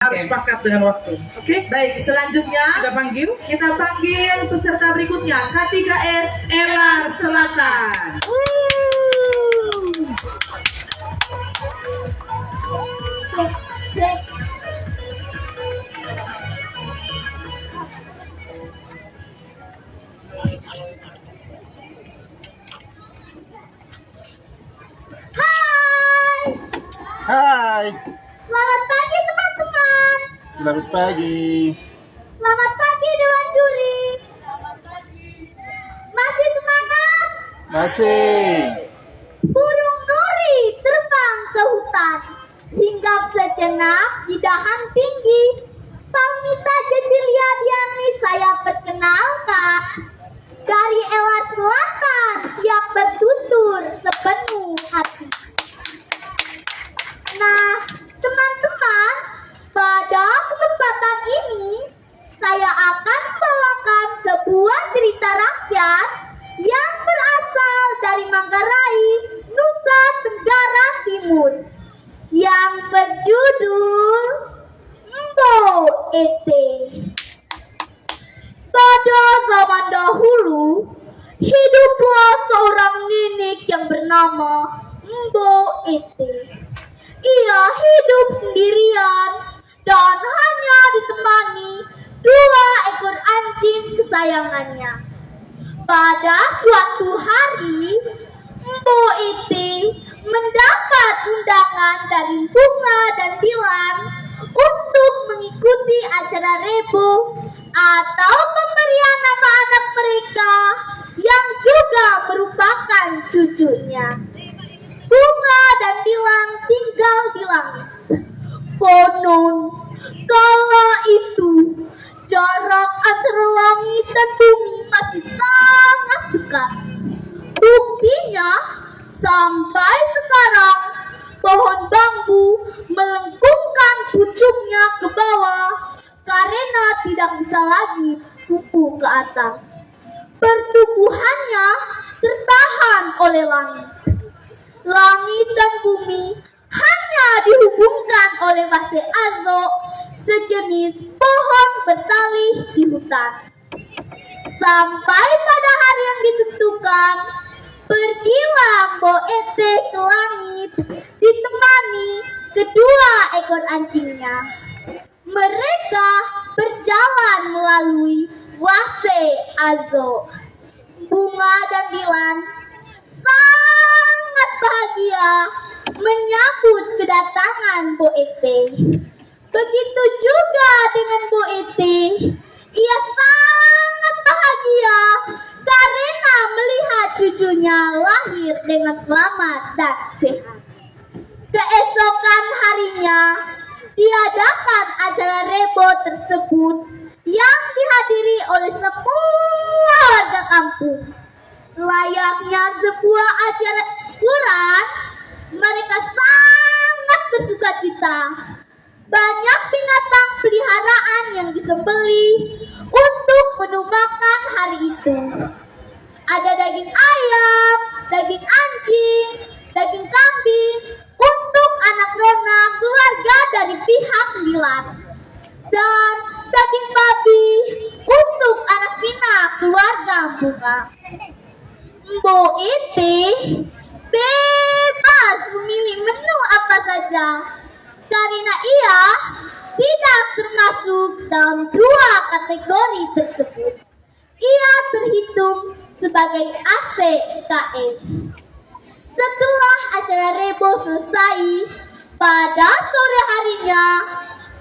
harus sepakat dengan waktu. Oke? Baik, selanjutnya Kita panggil peserta berikutnya K3S Elar Selatan. Hai, Selamat pagi teman-teman. selamat pagi. Selamat pagi Dewan Juri. Masih semangat? Masih. Burung nuri terbang ke hutan, hinggap sejenak di dahan tinggi. Palmita Jesilia Diani saya perkenalkan. Dari Elar Selatan siap bertutur sepenuh hati. Nah, teman-teman, pada kesempatan ini saya akan membawakan sebuah cerita rakyat yang berasal dari Manggarai, Nusa Tenggara Timur, yang berjudul Mbo Ete. Pada zaman dahulu, hiduplah seorang nenek yang bernama Mbo Ete. Ia hidup sendirian dan hanya ditemani 2 ekor anjing kesayangannya. Pada suatu hari, Mbo Ete mendapat undangan dari Bunga dan Dilan untuk mengikuti acara rebo atau pemberian nama anak mereka yang juga merupakan cucunya. Bunga dan Dilan tinggal di langit. Konon kala itu jarak antara langit dan bumi masih sangat dekat. Buktinya sampai sekarang pohon bambu melengkungkan pucuknya ke bawah karena tidak bisa lagi tumbuh ke atas. Pertumbuhannya tertahan oleh langit. Langit dan bumi hanya dihubungkan oleh Wase Azo, sejenis pohon bertali di hutan. Sampai pada hari yang ditentukan, pergilah Mbo Ete ke langit ditemani 2 ekor anjingnya. Mereka berjalan melalui Wase Azo. Bunga dan Dilan sangat bahagia menyambut kedatangan Mbo Ete. Begitu juga dengan Mbo Ete, ia sangat bahagia karena melihat cucunya lahir dengan selamat dan sehat. Keesokan harinya diadakan acara rebo tersebut yang dihadiri oleh semua warga kampung. Layaknya sebuah acara Quran, mereka sangat bersuka cita. Banyak binatang peliharaan yang disembelih untuk menumbakan hari itu. Ada daging ayam, daging anjing, daging kambing untuk anak Rona keluarga dari pihak Dilan, dan daging babi untuk anak Pina keluarga Bunga. Mbo Ete bebas memilih menu apa saja karena ia tidak termasuk dalam 2 kategori tersebut. Ia terhitung sebagai ACKE. Setelah acara rebo selesai, pada sore harinya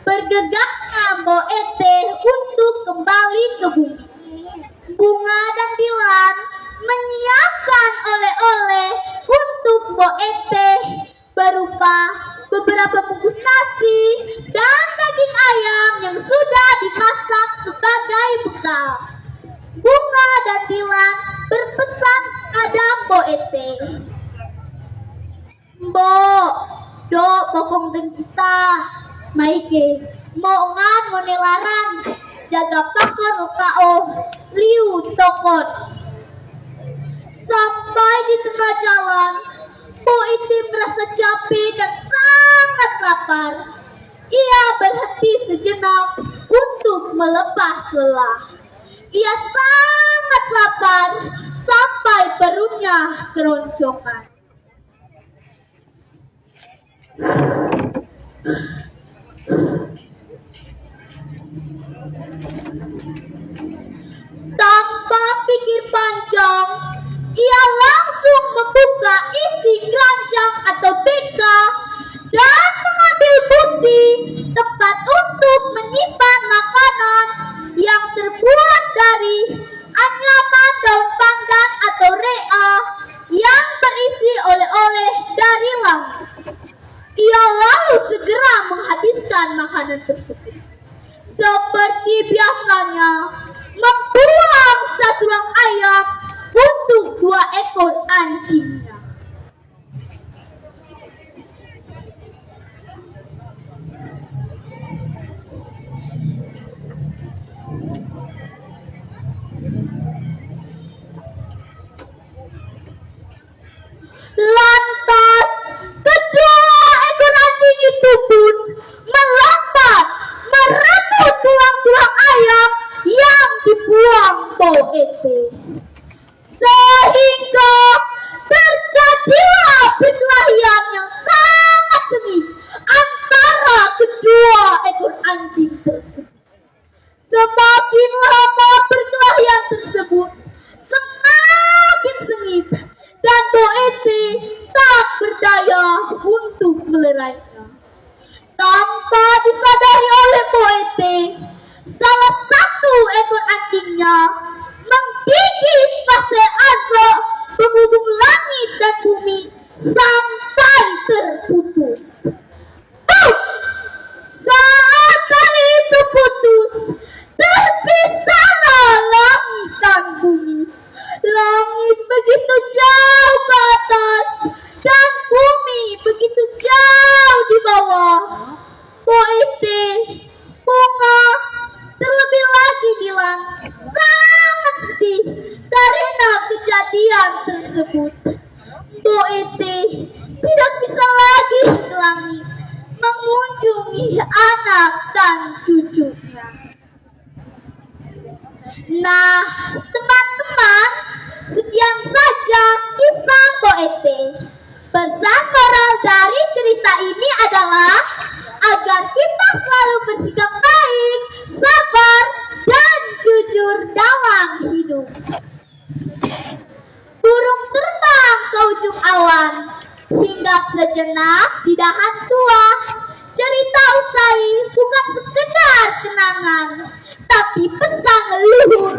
bergegaslah Mbo Ete untuk kembali ke bumi. Bunga dan Dilan menyiapkan oleh-oleh untuk Mbo Ete berupa beberapa bungkus nasi dan daging ayam yang sudah dimasak sebagai bekal. Bunga dan Dilan berpesan pada Mbo Ete, "Mbok, dok bokong den kita, maike, mau ngan monelaran, jaga pakon kao, liu tokon." Sampai di tengah jalan, Mbo Ete merasa capek dan sangat lapar. Ia berhenti sejenak untuk melepas lelah. Ia sangat lapar sampai perutnya keroncongan. Tanpa pikir panjang, ia langsung membuka isi keranjang atau beka dan mengambil buti tempat untuk menyimpan makanan yang terbuat dari anyaman daun pandan atau rea yang berisi oleh-oleh dari langit. Ia lalu segera menghabiskan makanan tersebut. Seperti biasanya, membuang satu tulang ayam untuk 2 ekor anjingnya. Lantas, kedua ekor anjing itu pun melompat merebut tulang-tulang ayam yang dibuang Poete. Sehingga terjadilah perkelahian yang sangat sengit antara kedua ekor anjing tersebut. Semakin lama perkelahian tersebut, semakin sengit dan Poete tak berdaya untuk melerainya. Tanpa disadari oleh Poete, salah satu ekor anjingnya menggigit pasir Azo penghubung langit dan bumi sampai terputus. Saat tali itu putus, terpisahlah langit dan bumi. Langit begitu jauh ke atas dan bumi begitu jauh di bawah. Poete, Bunga, terlebih lagi Gilang sangat sedih karena kejadian tersebut. Poete tidak bisa lagi ke langit mengunjungi anak dan cucunya. Nah, teman-teman, sekian saja kisah Poete. Pesan moral dari cerita ini adalah agar kita selalu bersikap baik, sabar, dan jujur dalam hidup. Burung terbang ke ujung awan, hinggap sejenak di dahan tua. Cerita usai bukan sekedar kenangan, tapi pesan leluhur